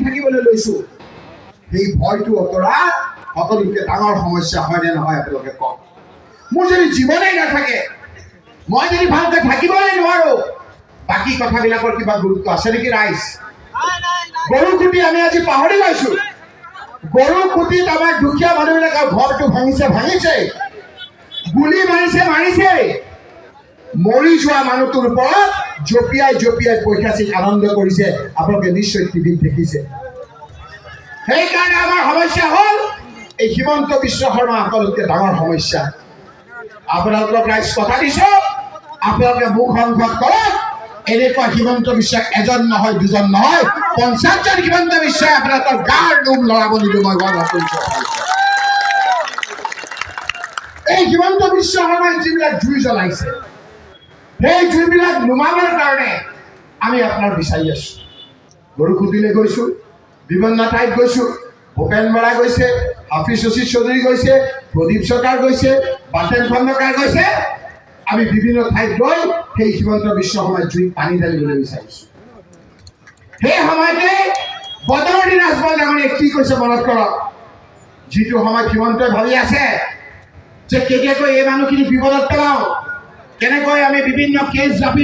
থাকিবলৈ লৈছোঁ সেই ভয়টো অতৰা সকলোতকৈ ডাঙৰ সমস্যা হয়নে নহয় আপোনালোকে কওক। মোৰ যদি জীৱনেই নাথাকে, মই যদি ভালকৈ থাকিবই নোৱাৰোঁ, বাকী কথাবিলাকৰ কিবা গুৰুত্ব আছে নেকি ৰাইজ? গৰু খুটি আমি আজি পাহৰি গৈছোঁ। গৰু খুটিত আমাৰ দুখীয়া মানুহবিলাকৰ ঘৰটো ভাঙিছে, গুলি মাৰিছে, মৰি যোৱা মানুহটোৰ ওপৰত জঁপিয়াই পইচা আনন্দ কৰিছে। আপোনালোকে নিশ্চয় টিভিত দেখিছে। সেইকাৰণে আমাৰ সমস্যা হ'ল এই হিমন্ত বিশ্ব শৰ্মা সকলোতকৈ ডাঙৰ সমস্যা। আপোনালোকক ৰাইজ কথা দিছোঁ, আপোনালোকে মুখ সংঘাত কৰক। এনেকুৱা হিমন্ত বিশ্বক এজন নহয়, দুজন নহয়, 50জন হিমন্ত বিশ্বই আপোনালোকৰ গাৰ নোম লৰাব নিদিওঁ। মই গৰ্ব কৰিছোঁ। এই হিমন্ত বিশ্ব শৰ্মাই যিবিলাক জুই জ্বলাইছে, সেই জুইবিলাক নুমাবৰ কাৰণে আমি আপোনাৰ বিচাৰি আছোঁ। গৰুখুটিলৈ গৈছোঁ, বিভিন্ন ঠাইত গৈছোঁ, ভূপেন বৰা গৈছে, হাফিজ ৰচিদ চৌধুৰী গৈছে, প্ৰদীপ চৰকাৰ গৈছে, বাটেন খন্দকাৰ গৈছে। আমি বিভিন্ন ঠাইত গৈ সেই হিমন্ত বিশ্ব শৰ্মাই জুইত পানী ঢালিবলৈ বিচাৰিছোঁ। সেই সময়তে বদৰুদ্দিন আজমল ডাঙৰীয়াই কি কৈছে মনত কৰক। যিটো সময়ত হিমন্তই ভাবি আছে যে কেতিয়াকৈ এই মানুহখিনি বিপদত পেলাওঁ, কেনেকৈ আমি বিভিন্ন কেছ জাপি